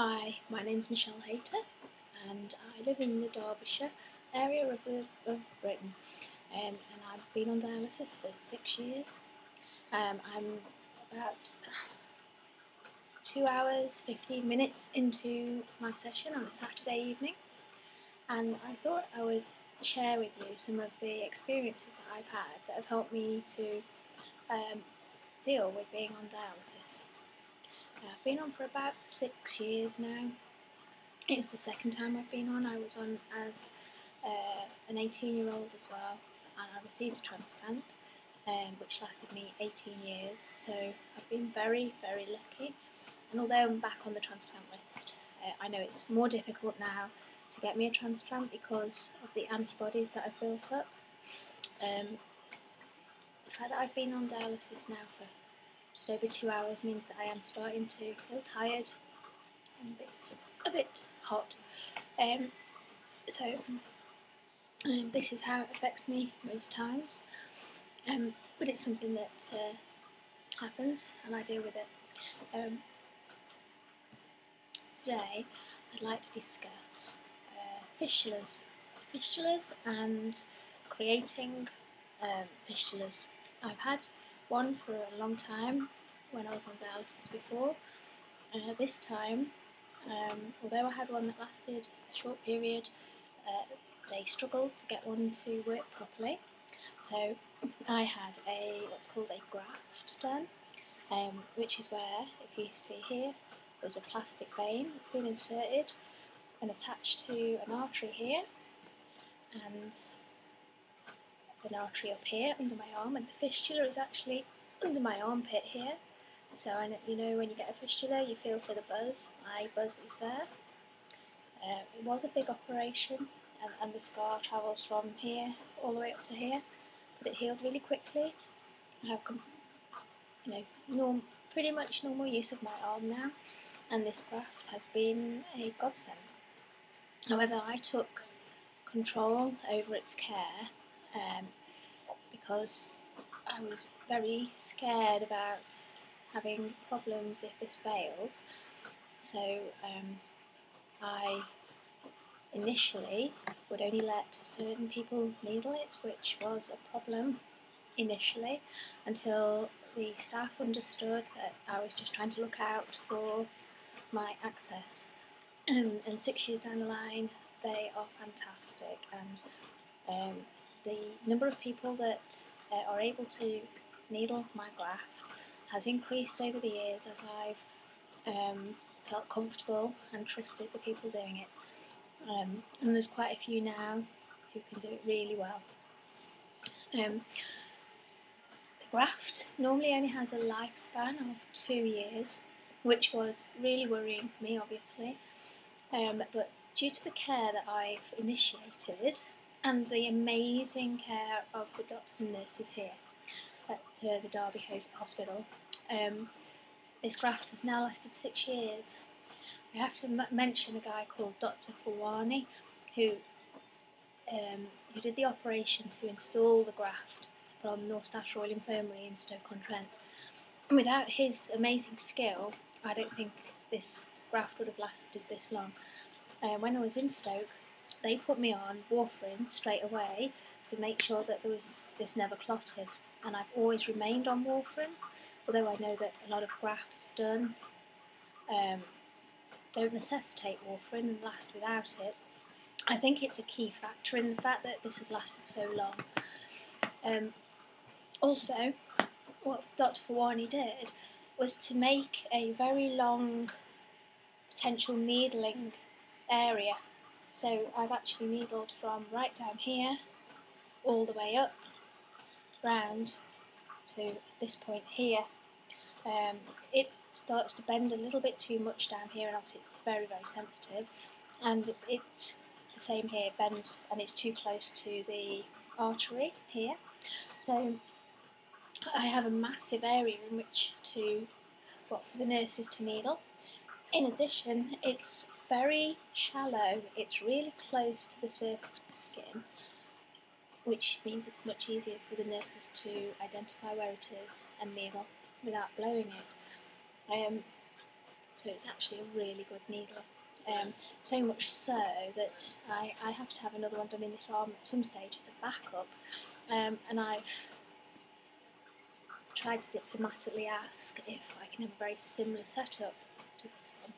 Hi, my name's Mich Hayter and I live in the Derbyshire area of Britain, and I've been on dialysis for 6 years. I'm about 2 hours 15 minutes into my session on a Saturday evening, and I thought I would share with you some of the experiences that I've had that have helped me to deal with being on dialysis. I've been on for about 6 years now. It's the second time I've been on. I was on as an 18-year-old as well, and I received a transplant, which lasted me 18 years. So I've been very, very lucky. And although I'm back on the transplant list, I know it's more difficult now to get me a transplant because of the antibodies that I've built up. The fact that I've been on dialysis now for just over 2 hours means that I am starting to feel tired, and it's a bit hot. This is how it affects me most times, but it's something that happens and I deal with it. Today I'd like to discuss fistulas and creating fistulas. I've had one for a long time when I was on dialysis before. This time, although I had one that lasted a short period, they struggled to get one to work properly. So I had what's called a graft done, which is where, if you see here, there's a plastic vein that's been inserted and attached to an artery here, and an artery up here under my arm, and the fistula is actually under my armpit here. So you know when you get a fistula you feel for the buzz. My buzz is there. It was a big operation, and the scar travels from here all the way up to here, but it healed really quickly. I have pretty much normal use of my arm now, and this graft has been a godsend. However, I took control over its care because I was very scared about having problems if this fails. So I initially would only let certain people needle it, which was a problem initially, until the staff understood that I was just trying to look out for my access. And 6 years down the line, they are fantastic, and the number of people that are able to needle my graft has increased over the years as I've felt comfortable and trusted the people doing it. And there's quite a few now who can do it really well. The graft normally only has a lifespan of 2 years, which was really worrying for me, obviously. But due to the care that I've initiated and the amazing care of the doctors and nurses here at the Derby Hospital, this graft has now lasted 6 years. I have to mention a guy called Dr. Fawani who did the operation to install the graft from North Staffs Royal Infirmary in Stoke-on-Trent. Without his amazing skill, I don't think this graft would have lasted this long. When I was in Stoke, they put me on warfarin straight away to make sure that this never clotted, and I've always remained on warfarin, although I know that a lot of grafts don't necessitate warfarin and last without it. I think it's a key factor in the fact that this has lasted so long. Also, what Dr. Fawani did was to make a very long potential needling area. So I've actually needled from right down here all the way up round to this point here. It starts to bend a little bit too much down here, and obviously it's very, very sensitive, and it's the same here, it bends and it's too close to the artery here. So I have a massive area in which for the nurses to needle. In addition, it's very shallow, it's really close to the surface of the skin, which means it's much easier for the nurses to identify where it is and needle without blowing it. so it's actually a really good needle. So much so that I have to have another one done in this arm at some stage as a backup, and I've tried to diplomatically ask if I can have a very similar setup to this one.